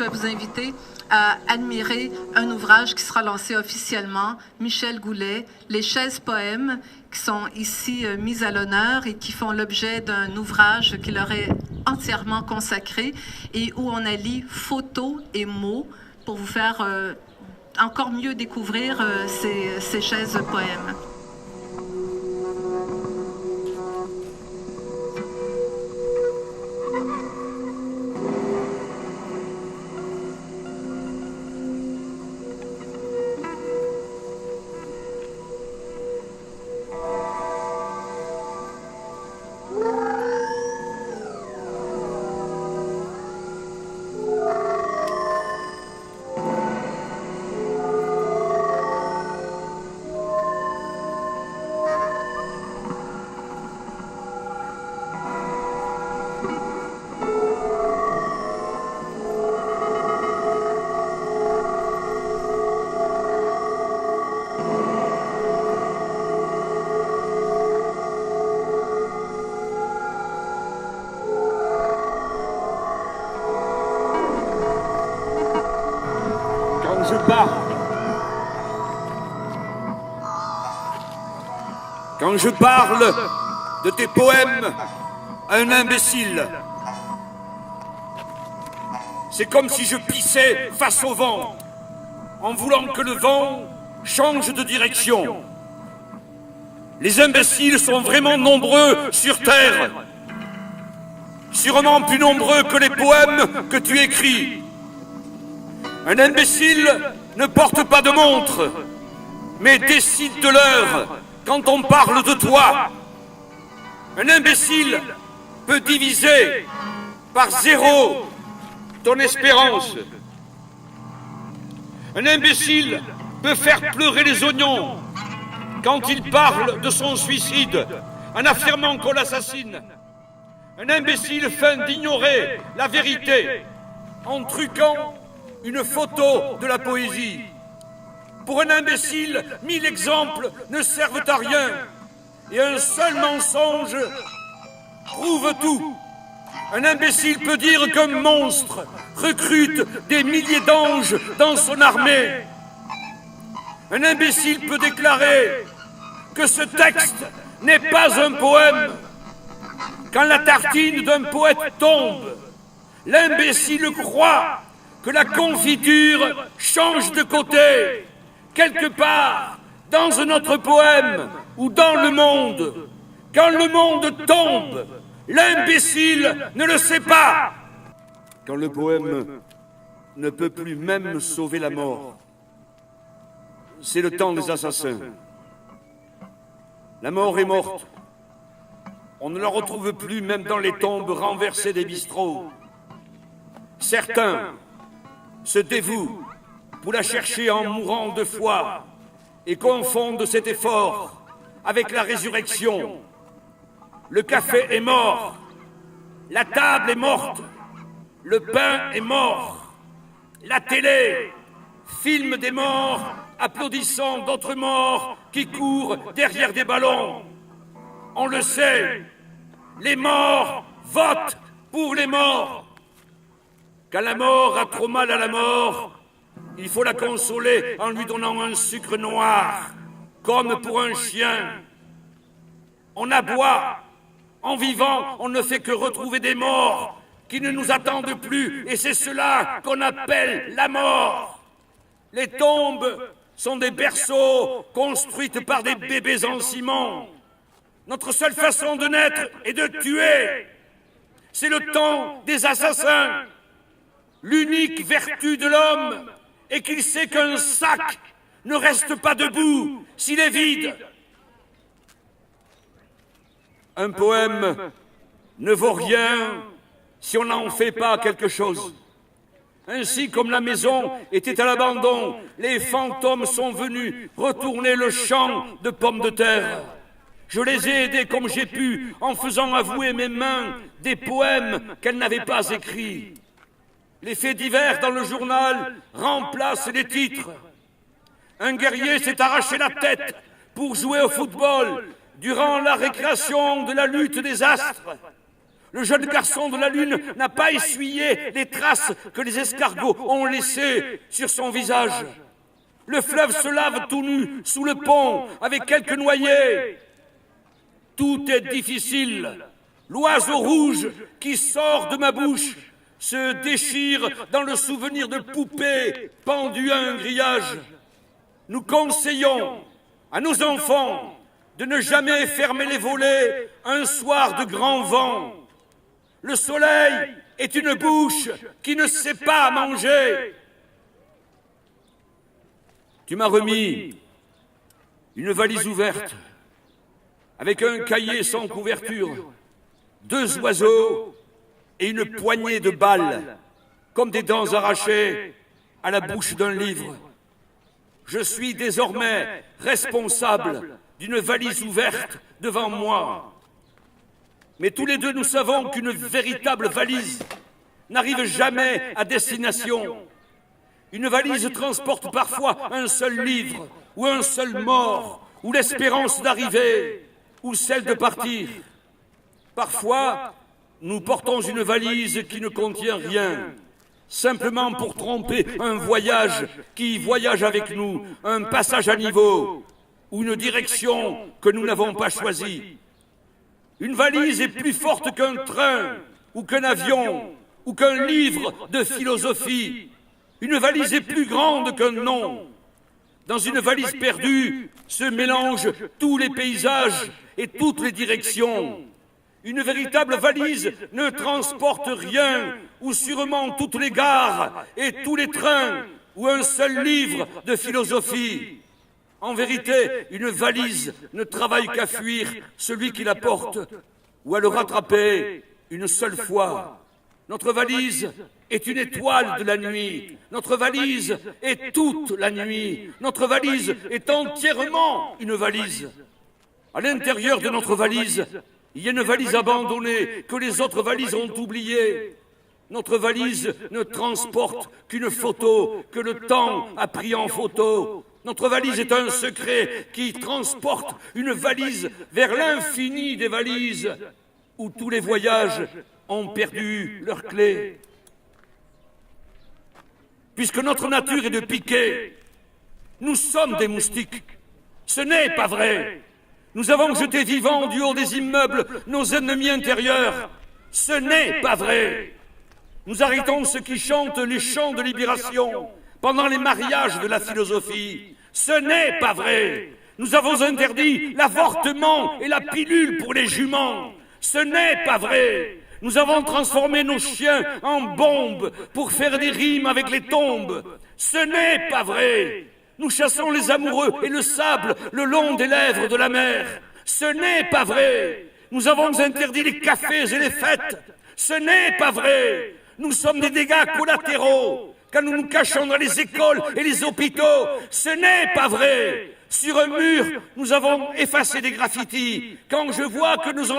je vais vous inviter à admirer un ouvrage qui sera lancé officiellement, Michel Goulet, Les chaises poèmes, qui sont ici mis à l'honneur et qui font l'objet d'un ouvrage qui leur est entièrement consacré et où on allie photos et mots pour vous faire encore mieux découvrir ces chaises poèmes. Quand je parle de tes poèmes à un imbécile, c'est comme si je pissais face au vent, en voulant que le vent change de direction. Les imbéciles sont vraiment nombreux sur Terre, sûrement plus nombreux que les poèmes que tu écris. Un imbécile ne porte pas de montre, mais décide de l'heure quand on parle de toi. Un imbécile peut diviser par 0 ton espérance. Un imbécile peut faire pleurer les oignons quand il parle de son suicide en affirmant qu'on l'assassine. Un imbécile feint d'ignorer la vérité en truquant une photo de la poésie. Pour un imbécile, 1000 exemples ne servent à rien. Et un seul mensonge prouve tout. Un imbécile peut dire qu'un monstre recrute des milliers d'anges dans son armée. Un imbécile peut déclarer que ce texte n'est pas un poème. Quand la tartine d'un poète tombe, l'imbécile croit que la confiture change de côté. Quelque part, dans un autre poème ou dans le monde, quand le monde tombe, l'imbécile ne le sait pas. Quand le poème ne peut plus même sauver la mort, c'est le temps des assassins. La mort est morte. On ne la retrouve plus même dans les tombes renversées des bistrots. Certains se dévouent pour la chercher en mourant de foi et confondent cet effort avec la résurrection. Le café est mort, la table est morte, le pain est mort, la télé filme des morts applaudissant d'autres morts qui courent derrière des ballons. On le sait, les morts votent pour les morts. Quand la mort a trop mal à la mort, il faut la consoler en lui donnant un sucre noir, comme pour un chien. On aboie. En vivant, on ne fait que retrouver des morts qui ne nous attendent plus, et c'est cela qu'on appelle la mort. Les tombes sont des berceaux construits par des bébés en ciment. Notre seule façon de naître est de tuer. C'est le temps des assassins. L'unique vertu de l'homme est qu'il sait qu'un sac ne reste pas debout s'il est vide. Un poème ne vaut rien si on n'en fait pas quelque chose. Ainsi comme la maison était à l'abandon, les fantômes sont venus retourner le champ de pommes de terre. Je les ai aidés comme j'ai pu, en faisant avouer mes mains des poèmes qu'elles n'avaient pas écrits. Les faits divers dans le journal remplacent les titres. Un guerrier s'est arraché la tête pour jouer au football durant la récréation de la lutte des astres. Le jeune garçon de la lune n'a pas essuyé les traces que les escargots ont laissées sur son visage. Le fleuve se lave tout nu sous le pont avec quelques noyés. Tout est difficile. L'oiseau rouge qui sort de ma bouche se déchire dans le souvenir de poupées pendues à un grillage. Nous conseillons à nos enfants de ne jamais fermer les volets un soir de grand vent. Le soleil est une bouche qui ne sait pas manger. Tu m'as remis une valise ouverte avec un cahier sans couverture, 2 oiseaux et une poignée de balles, comme des dents arrachées à la bouche d'un livre. Je suis désormais responsable d'une valise ouverte devant moi. Mais tous les deux, nous savons qu'une véritable valise n'arrive jamais à destination. Une valise transporte parfois un seul livre, ou un seul mort, ou l'espérance d'arriver, ou celle de partir. Parfois, nous portons une valise qui ne contient rien, simplement pour tromper un voyage qui voyage avec nous, un passage à niveau, ou une direction que nous n'avons pas choisie. Une valise est plus forte qu'un train, ou qu'un avion, ou qu'un livre de philosophie. Une valise est plus grande qu'un nom. Dans une valise perdue se mélangent tous les paysages et toutes les directions. Une véritable valise ne transporte rien, ou sûrement toutes les gares et tous les trains, ou un seul livre de philosophie. En vérité, une valise ne travaille qu'à fuir celui qui la porte, ou à le rattraper une seule fois. Notre valise est une étoile de la nuit. Notre valise est toute la nuit. Notre valise est entièrement une valise. À l'intérieur de notre valise, il y a une valise abandonnée que les autres valises ont oubliée. Notre valise ne transporte qu'une photo que le temps a pris en photo. Notre valise est un secret qui transporte une valise vers l'infini des valises, où tous les voyages ont perdu leurs clés. Puisque notre nature est de piquer, nous sommes des moustiques. Ce n'est pas vrai. Nous avons jeté vivants du haut des immeubles nos ennemis intérieurs. Ce n'est pas vrai. Nous arrêtons ceux qui chantent les chants de libération pendant les mariages de la philosophie. Ce n'est pas vrai. Nous avons interdit l'avortement et la pilule pour les juments. Ce n'est pas vrai. Nous avons transformé nos chiens en bombes pour faire des rimes avec les tombes. Ce n'est pas vrai. Nous chassons les amoureux et le sable le long des lèvres de la mer. Ce n'est pas vrai. Nous avons interdit les cafés et les fêtes. Ce n'est pas vrai. Nous sommes des dégâts collatéraux quand nous nous cachons dans les écoles et les hôpitaux. Ce n'est pas vrai. Sur un mur, nous avons effacé des graffitis. Quand je vois que nos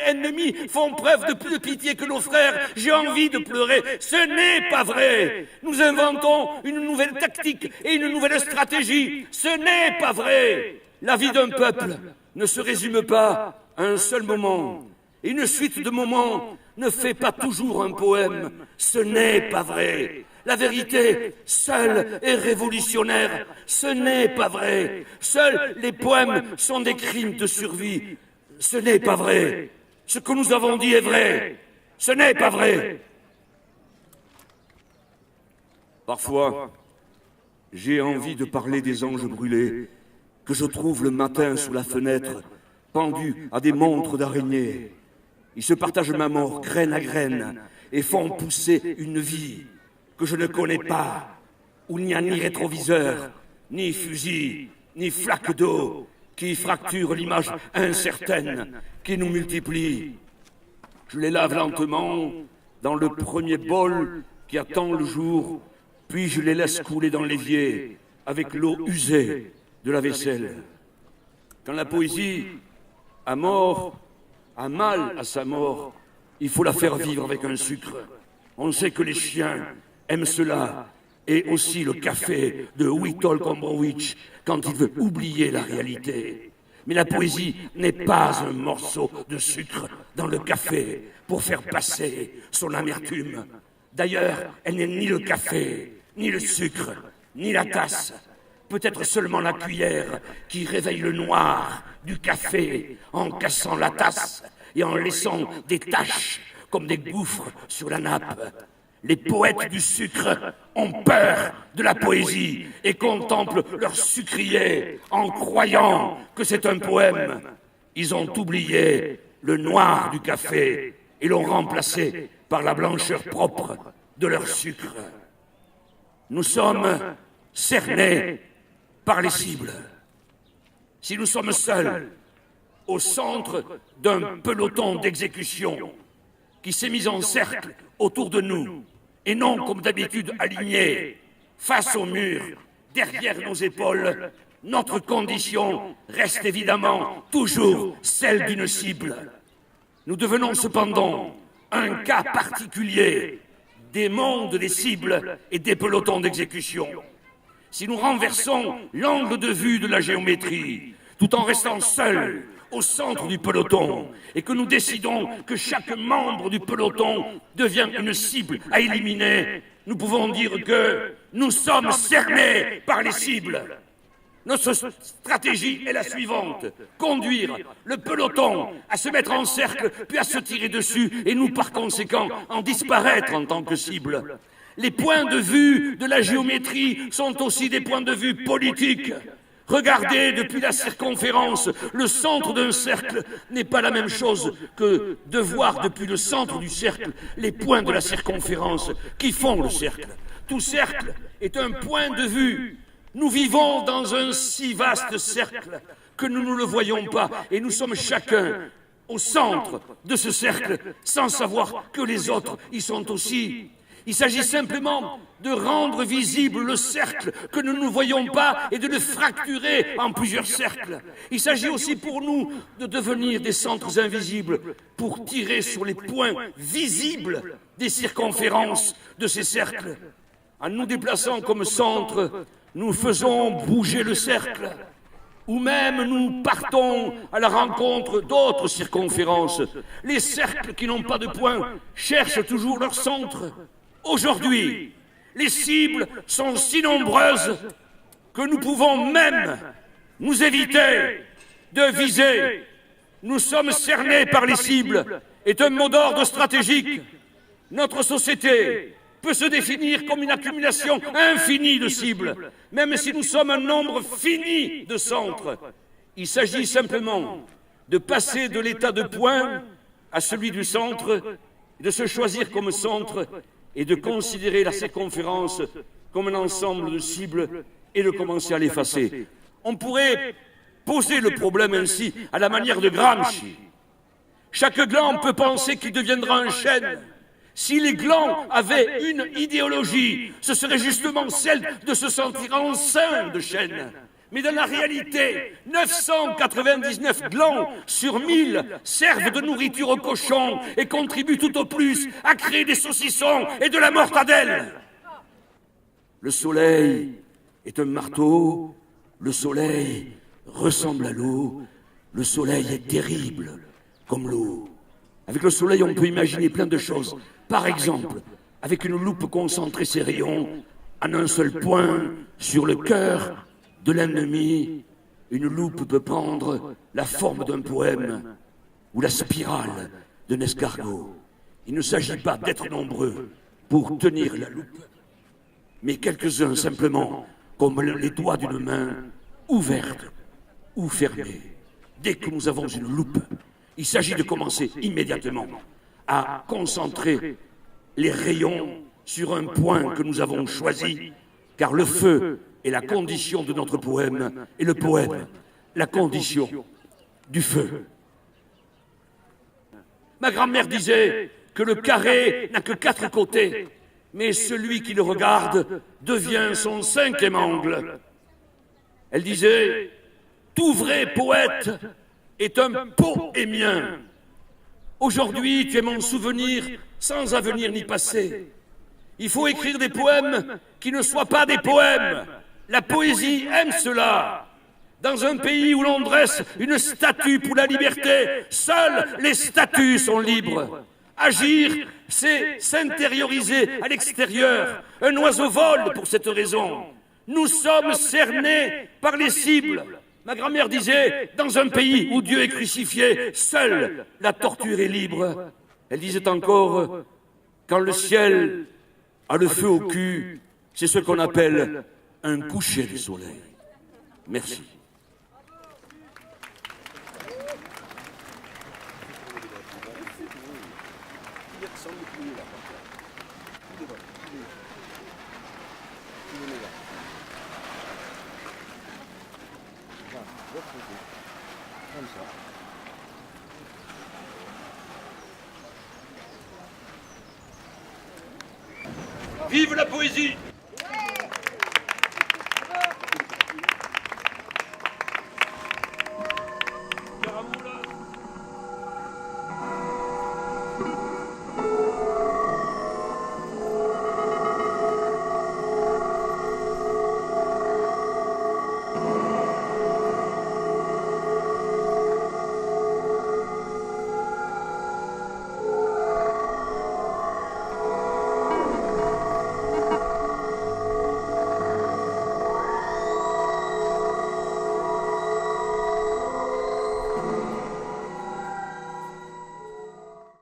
ennemis font preuve de plus de pitié que nos frères, j'ai envie de pleurer. Ce n'est pas vrai. Nous inventons une nouvelle tactique et une nouvelle stratégie. Ce n'est pas vrai. La vie d'un peuple ne se résume pas à un seul moment. Et une suite de moments ne fait pas toujours un poème. Ce n'est pas vrai. La vérité, seule, est révolutionnaire. Ce n'est pas vrai. Seuls les poèmes sont des crimes de survie. Ce n'est pas vrai. Ce que nous avons dit est vrai. Ce n'est pas vrai. Parfois, j'ai envie de parler des anges brûlés que je trouve le matin sous la fenêtre, pendus à des montres d'araignées. Ils se partagent ma mort, graine à graine, et font pousser une vie que je ne connais pas, où il n'y a ni rétroviseur, ni fusil, ni flaque d'eau, qui fracture l'image incertaine qui nous multiplie. Je les lave lentement dans le premier bol qui attend le jour, puis je les laisse couler dans l'évier avec l'eau usée de la vaisselle. Quand la poésie a mal à sa mort, il faut la faire vivre avec un sucre. On sait que les chiens aiment cela, et aussi le café de Witold Gombrowicz quand il veut oublier la réalité. Mais la poésie n'est pas un morceau de sucre dans le café pour faire passer son amertume. D'ailleurs, elle n'est ni le café, ni le sucre, ni la tasse. Peut-être seulement la cuillère qui réveille le noir du café en cassant la tasse et en laissant des taches comme des gouffres sur la nappe. Les poètes du sucre ont peur de la poésie et contemplent leur sucrier en croyant que c'est un poème. Ils ont oublié le noir du café et l'ont remplacé par la blancheur propre de leur sucre. Nous sommes cernés par les cibles. Si nous sommes seuls au centre d'un peloton d'exécution qui s'est mis en cercle autour de nous, et non comme d'habitude alignés face au mur, derrière nos épaules, notre condition reste évidemment toujours celle d'une cible. Nous devenons cependant un cas particulier des mondes des cibles et des pelotons d'exécution. Si nous renversons l'angle de vue de la géométrie, tout en restant seuls au centre du peloton, et que nous décidons que chaque membre du peloton devient une cible à éliminer, nous pouvons dire que nous sommes cernés par les cibles. Notre stratégie est la suivante: conduire le peloton à se mettre en cercle, puis à se tirer dessus, et nous, par conséquent, en disparaître en tant que cible. Les points de vue de la géométrie sont aussi des points de vue politiques. Regardez depuis la circonférence, le centre d'un cercle n'est pas la même chose que de voir depuis le centre du cercle les points de la circonférence qui font le cercle. Tout cercle est un point de vue. Nous vivons dans un si vaste cercle que nous ne le voyons pas et nous sommes chacun au centre de ce cercle sans savoir que les autres y sont aussi. Il s'agit simplement de rendre visible le cercle que nous ne voyons pas et de le fracturer en plusieurs cercles. Il s'agit aussi pour nous de devenir des centres invisibles pour tirer sur les points visibles des circonférences de ces cercles. En nous déplaçant comme centre, nous faisons bouger le cercle, ou même nous partons à la rencontre d'autres circonférences. Les cercles qui n'ont pas de points cherchent toujours leur centre. Aujourd'hui, les cibles sont si nombreuses que nous pouvons même nous éviter de viser. Nous sommes cernés par les cibles est un mot d'ordre stratégique. Notre société peut se définir comme une accumulation infinie de cibles, même si nous sommes un nombre fini de centres. Il s'agit simplement de passer de l'état de point à celui du centre, de se choisir comme centre et de considérer la circonférence comme un ensemble de cibles et de commencer à l'effacer. On pourrait poser le problème ainsi à la manière de Gramsci. Chaque gland peut penser qu'il deviendra un chêne. Si les glands avaient une idéologie, ce serait justement celle de se sentir enceint de chêne. Mais dans la réalité, 999 glands sur 1000 servent de nourriture aux cochons et contribuent tout au plus à créer des saucissons et de la mortadelle. Le soleil est un marteau, le soleil ressemble à l'eau, le soleil est terrible comme l'eau. Avec le soleil, on peut imaginer plein de choses. Par exemple, avec une loupe concentrer ses rayons en un seul point sur le cœur de l'ennemi, une loupe peut prendre la forme d'un poème ou la spirale d'un escargot. Il ne s'agit pas d'être nombreux pour tenir la loupe, mais quelques-uns simplement, comme les doigts d'une main, ouverte ou fermée. Dès que nous avons une loupe, il s'agit de commencer immédiatement à concentrer les rayons sur un point que nous avons choisi, car le feu est la condition de notre poème, et le poème, la condition du feu. Ma grand-mère disait que le carré n'a que 4 côtés, mais celui qui le regarde devient son 5e angle. Elle disait, tout vrai poète est un poémien. Aujourd'hui, tu es mon souvenir sans avenir ni passé. Il faut écrire des poèmes qui ne soient pas des poèmes. La poésie aime cela. Dans un pays où l'on dresse une statue pour la liberté, seuls les statues sont libres. Agir, c'est s'intérioriser à l'extérieur. Un oiseau vole pour cette raison. Nous sommes cernés par les cibles. Ma grand-mère disait, dans un pays où Dieu est crucifié, seule la torture est libre. Elle disait encore, quand le ciel a le feu au cul, c'est ce qu'on appelle un coucher du soleil. Merci. Vive la poésie!